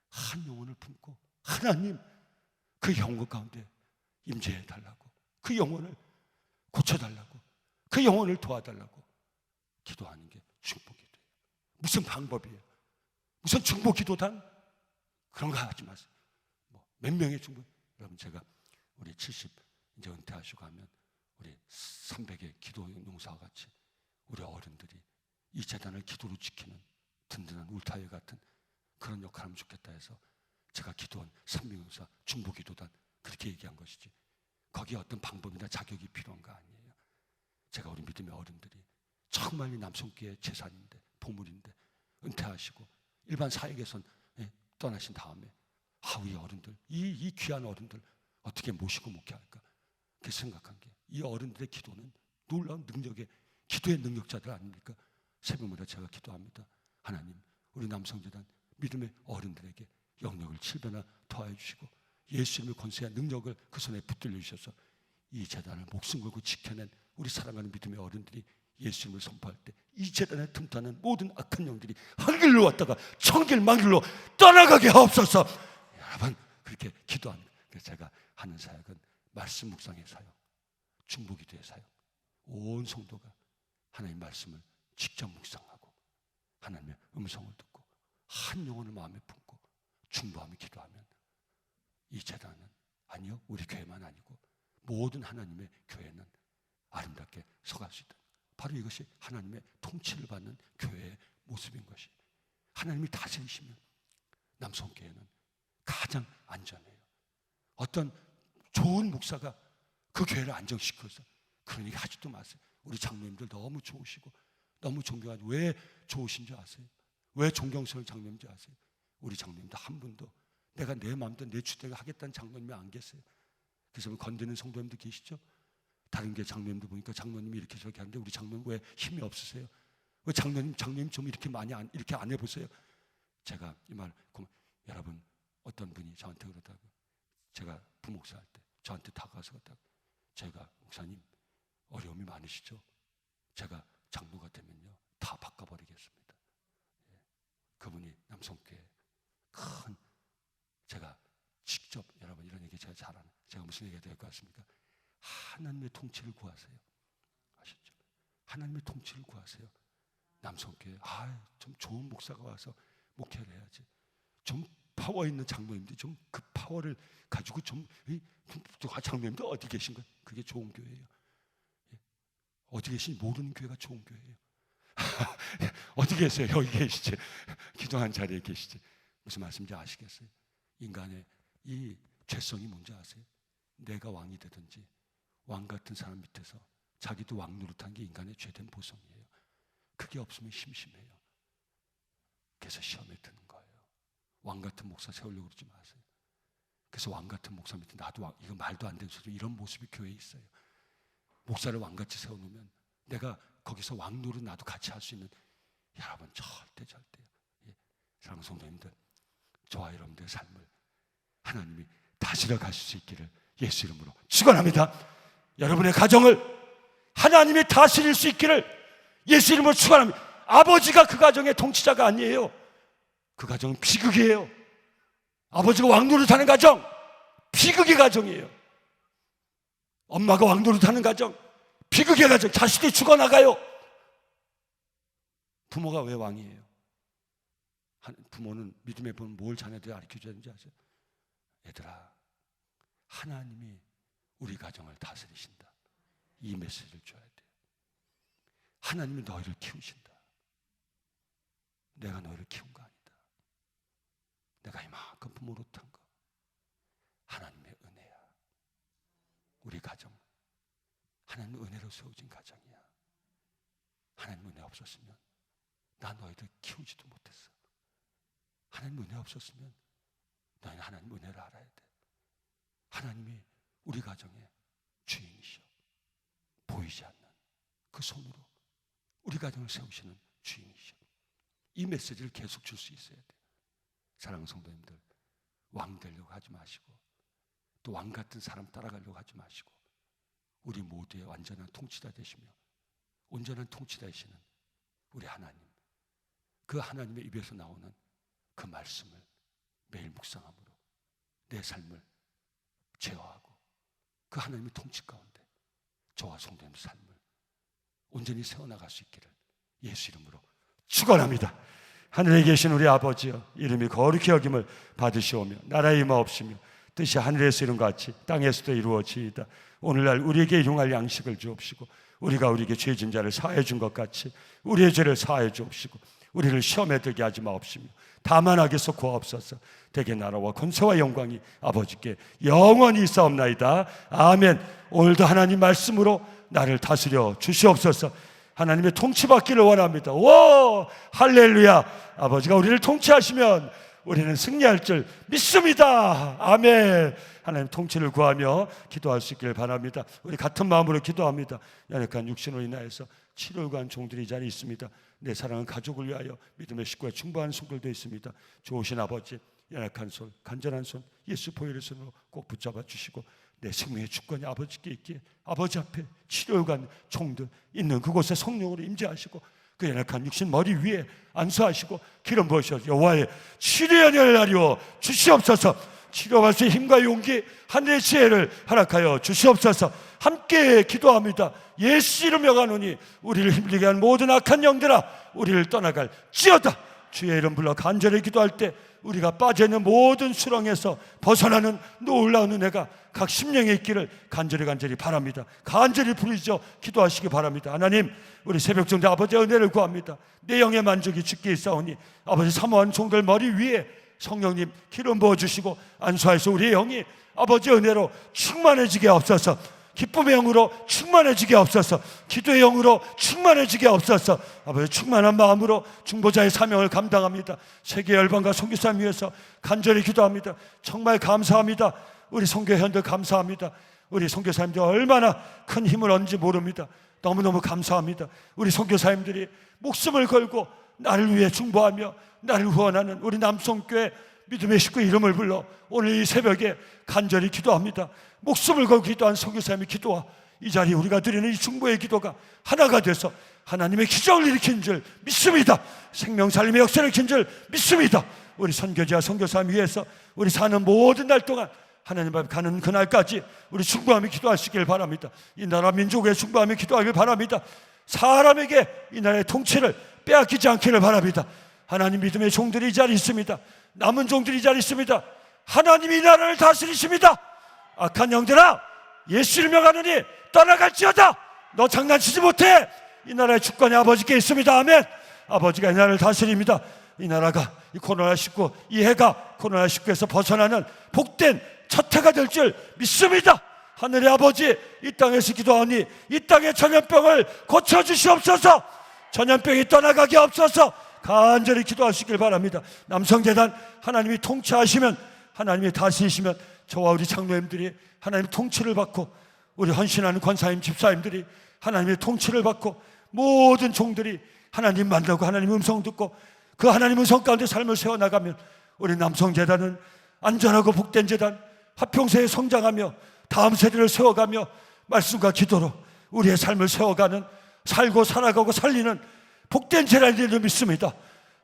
한 영혼을 품고 하나님 그 영혼 가운데 임재해 달라고, 그 영혼을 고쳐달라고, 그 영혼을 도와달라고 기도하는 게 중보기도예요. 무슨 방법이에요? 무슨 중보기도단? 그런 거 하지 마세요. 몇 명의 중보. 여러분 제가 우리 70 이제 은퇴하시고 하면 우리 300의 기도 용사와 같이 우리 어른들이 이 재단을 기도로 지키는 든든한 울타리 같은 그런 역할을 하면 좋겠다 해서 제가 기도한 300용사 중보기도단 그렇게 얘기한 것이지, 거기에 어떤 방법이나 자격이 필요한 거 아니에요. 제가 우리 믿음의 어른들이 정말 이 남성교회의 재산인데 보물인데 은퇴하시고 일반 사역에선 떠나신 다음에 우리 어른들, 이 귀한 어른들 어떻게 모시고 목회할까 그렇게 생각한 게, 이 어른들의 기도는 놀라운 능력의 기도의 능력자들 아닙니까? 새벽마다 제가 기도합니다. 하나님 우리 남성재단 믿음의 어른들에게 영역을 7배나 더하여 주시고 예수님의 권세와 능력을 그 손에 붙들려 주셔서 이 재단을 목숨 걸고 지켜낸 우리 사랑하는 믿음의 어른들이 예수님을 선포할 때 이 재단에 틈타는 모든 악한 영들이 하늘로 왔다가 천길만길로 떠나가게 하옵소서. 여러분 그렇게 기도합니다. 그래서 제가 하는 사역은 말씀 묵상의 사역, 중보기도의 사역, 온 성도가 하나님 말씀을 직접 묵상하고 하나님의 음성을 듣고 한 영혼을 마음에 품고 중보하며 기도하면 이 재단은, 아니요 우리 교회만 아니고 모든 하나님의 교회는 아름답게 서갈 수 있다. 바로 이것이 하나님의 통치를 받는 교회의 모습인 것이, 하나님이 다스리시면 남성교회는 가장 안전해요. 어떤 좋은 목사가 그 교회를 안정시켜서 그런 얘기 하지도 마세요. 우리 장로님들 너무 좋으시고 너무 존경하죠. 왜 좋으신 줄 아세요? 왜 존경스러운 장로님인 줄 아세요? 우리 장로님들 한 분도 내가 내 마음대로 내 주대로 하겠다는 장로님이 안 계세요. 그래서 건드는 성도님도 계시죠? 다른 게 장로님도 보니까 장로님이 이렇게 저렇게 하는데 우리 장로님 왜 힘이 없으세요? 왜 장로님 좀 이렇게 많이 이렇게 안 해보세요? 제가 이 말, 여러분 어떤 분이 저한테 그러다가, 제가 부목사 할 때 저한테 다가와서 그러다가, 제가 목사님 어려움이 많으시죠? 제가 장로가 되면요 다 바꿔버리겠습니다. 예. 그분이 남성교회 큰, 제가 직접, 여러분 이런 얘기 제가 잘 아는, 제가 무슨 얘기가 될 것 같습니까? 하나님의 통치를 구하세요. 아시죠? 하나님의 통치를 구하세요. 남성교회 좀 좋은 목사가 와서 목회를 해야지, 좀 파워 있는 장로님들 좀 그 파워를 가지고 좀 장로님들 어디 계신 거예요? 그게 좋은 교회예요. 예. 어디 계신지 모르는 교회가 좋은 교회예요. 어디 계세요? 여기 계시지? 기도한 자리에 계시지? 무슨 말씀인지 아시겠어요? 인간의 이 죄성이 뭔지 아세요? 내가 왕이 되든지 왕 같은 사람 밑에서 자기도 왕 노릇한 게 인간의 죄된 보성이에요. 그게 없으면 심심해요. 그래서 시험에 드는 거예요. 왕 같은 목사 세우려고 그러지 마세요. 그래서 왕 같은 목사 밑에 나도 왕, 이거 말도 안 되는 소리, 이런 모습이 교회에 있어요. 목사를 왕같이 세워놓으면 내가 거기서 왕 노릇 나도 같이 할 수 있는, 여러분 절대요. 예. 사랑하는 성도님들, 저와 여러분들의 삶을 하나님이 다스려 가실 수 있기를 예수 이름으로 축원합니다. 여러분의 가정을 하나님이 다스릴 수 있기를 예수 이름으로 축원합니다. 아버지가 그 가정의 통치자가 아니에요. 그 가정은 비극이에요. 아버지가 왕노릇하는 가정, 비극의 가정이에요. 엄마가 왕노릇하는 가정, 비극의 가정. 자식이 죽어나가요. 부모가 왜 왕이에요? 부모는 믿음에 보면 뭘 자녀들이 가르쳐줘야 되는지 아세요? 얘들아, 하나님이 우리 가정을 다스리신다. 이 메시지를 줘야 돼요. 하나님이 너희를 키우신다. 내가 너희를 키운 거 아니다. 내가 이만큼 부모 노릇한 거 하나님의 은혜야. 우리 가정 하나님의 은혜로 세워진 가정이야. 하나님 은혜 없었으면 나 너희들 키우지도 못했어. 하나님 은혜 없었으면 너희는 하나님 은혜를 알아야 돼. 하나님이 우리 가정의 주인이셔. 보이지 않는 그 손으로 우리 가정을 세우시는 주인이셔. 이 메시지를 계속 줄 수 있어야 돼. 사랑하는 성도님들, 왕 되려고 하지 마시고 또 왕 같은 사람 따라가려고 하지 마시고 우리 모두의 완전한 통치자 되시며 온전한 통치자 되시는 우리 하나님, 그 하나님의 입에서 나오는 그 말씀을 매일 묵상함으로 내 삶을 제어하고 그 하나님의 통치 가운데 저와 성도님의 삶을 온전히 세워나갈 수 있기를 예수 이름으로 축원합니다. 하늘에 계신 우리 아버지여, 이름이 거룩히 여김을 받으시오며 나라의 임하옵시며 뜻이 하늘에서 이룬 같이 땅에서도 이루어지이다. 오늘날 우리에게 일용할 양식을 주옵시고 우리가 우리에게 죄진 자를 사하여 준 것 같이 우리의 죄를 사하여 주옵시고 우리를 시험에 들게 하지 마옵시며 다만 악에서 구하옵소서. 대개 나라와 권세와 영광이 아버지께 영원히 있사옵나이다. 아멘. 오늘도 하나님 말씀으로 나를 다스려 주시옵소서. 하나님의 통치받기를 원합니다. 오, 할렐루야. 아버지가 우리를 통치하시면 우리는 승리할 줄 믿습니다. 아멘. 하나님 통치를 구하며 기도할 수 있기를 바랍니다. 우리 같은 마음으로 기도합니다. 연약한 육신으로 인하여서 치료를 구한 종들이 이 자리에 있습니다. 내 사랑하는 가족을 위하여 믿음의 식구에 충분한 손들도 있습니다. 좋으신 아버지, 연약한 손, 간절한 손, 예수 보혈의 손으로 꼭 붙잡아 주시고 내 생명의 주권이 아버지께 있기에 아버지 앞에 치료요관 종들 있는 그곳에 성령으로 임재하시고 그 연약한 육신 머리 위에 안수하시고 기름 부으셔서 여호와의 치료의 은혜를 하리오 주시옵소서. 치료할 수 힘과 용기 하늘의 지혜를 허락하여 주시옵소서. 함께 기도합니다. 예수 이름으로 가노니 우리를 힘들게 한 모든 악한 영들아 우리를 떠나갈 지어다. 주의 이름 불러 간절히 기도할 때 우리가 빠져있는 모든 수렁에서 벗어나는 놀라운 은혜가 각 심령에 있기를 간절히 바랍니다. 간절히 부르짖어 기도하시기 바랍니다. 하나님, 우리 새벽정대 아버지의 은혜를 구합니다. 내 영의 만족이 주께 있사오니 아버지 사모한 종들 머리 위에 성령님 기름 부어주시고 안수하여서 우리의 영이 아버지의 은혜로 충만해지게 없어서, 기쁨의 영으로 충만해지게 없어서, 기도의 영으로 충만해지게 없어서 아버지 충만한 마음으로 중보자의 사명을 감당합니다. 세계 열방과 선교사님 위해서 간절히 기도합니다. 정말 감사합니다. 우리 선교회원들 감사합니다. 우리 선교사님들 얼마나 큰 힘을 얻는지 모릅니다. 너무너무 감사합니다. 우리 선교사님들이 목숨을 걸고 나를 위해 중보하며 나를 후원하는 우리 남성교회 믿음의 식구 이름을 불러 오늘 이 새벽에 간절히 기도합니다. 목숨을 걸고 기도한 선교사님의 기도와 이 자리에 우리가 드리는 이 중보의 기도가 하나가 돼서 하나님의 기적을 일으킨 줄 믿습니다. 생명 살림의 역사를 일으킨 줄 믿습니다. 우리 선교지와 선교사님 위해서 우리 사는 모든 날 동안 하나님 앞에 가는 그날까지 우리 중보하며 기도하시길 바랍니다. 이 나라 민족에 중보하며 기도하길 바랍니다. 사람에게 이 나라의 통치를 빼앗기지 않기를 바랍니다. 하나님 믿음의 종들이 이 자리에 있습니다. 남은 종들이 이 자리에 있습니다. 하나님이 이 나라를 다스리십니다. 악한 영들아 예수 이름으로 가느니 떠나갈지어다. 너 장난치지 못해. 이 나라의 주권이 아버지께 있습니다. 아멘. 아버지가 이 나라를 다스립니다. 이 나라가 이 코로나19 이 해가 코로나19에서 벗어나는 복된 첫 해가 될 줄 믿습니다. 하늘의 아버지, 이 땅에서 기도하니 이 땅의 전염병을 고쳐주시옵소서. 전염병이 떠나가게 없어서 간절히 기도하시길 바랍니다. 남성재단 하나님이 통치하시면, 하나님이 다스리시면 저와 우리 장로님들이 하나님의 통치를 받고, 우리 헌신하는 권사님 집사님들이 하나님의 통치를 받고, 모든 종들이 하나님 만나고 하나님 음성 듣고 그 하나님 음성 가운데 삶을 세워나가면 우리 남성재단은 안전하고 복된 재단, 화평세에 성장하며 다음 세대를 세워가며 말씀과 기도로 우리의 삶을 세워가는, 살고 살아가고 살리는 복된 재단이 되리라 믿습니다.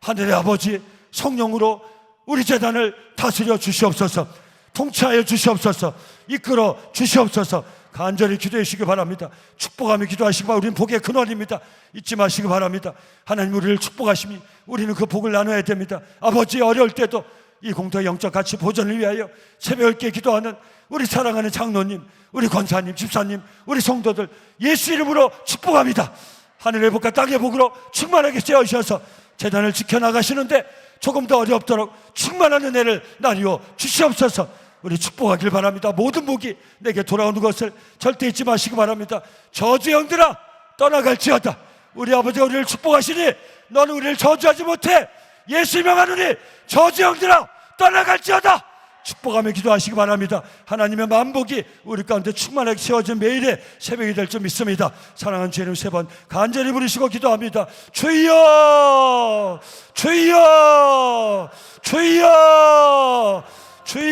하늘의 아버지, 성령으로 우리 재단을 다스려 주시옵소서. 통치하여 주시옵소서. 이끌어 주시옵소서. 간절히 기도해 주시기 바랍니다. 축복하며 기도하시기 바랍니다. 우리는 복의 근원입니다. 잊지 마시기 바랍니다. 하나님 우리를 축복하시니 우리는 그 복을 나눠야 됩니다. 아버지, 어려울 때도 이 공동의 영적 가치 보존을 위하여 새벽에 기도하는 우리 사랑하는 장로님, 우리 권사님, 집사님, 우리 성도들 예수 이름으로 축복합니다. 하늘의 복과 땅의 복으로 충만하게 채우셔서 재단을 지켜나가시는데 조금 더 어렵도록 충만한 은혜를 나뉘어 주시옵소서. 우리 축복하길 바랍니다. 모든 복이 내게 돌아오는 것을 절대 잊지 마시기 바랍니다. 저주 영들아 떠나갈지어다. 우리 아버지가 우리를 축복하시니 너는 우리를 저주하지 못해. 예수 명하노니 저주 영들아 떠나갈지어다. 축복하며 기도하시기 바랍니다. 하나님의 만복이 우리 가운데 충만하게 채워진 매일의 새벽이 될 줄 믿습니다. 사랑하는 주님, 세 번 간절히 부르시고 기도합니다. 주여, 주여, 주여.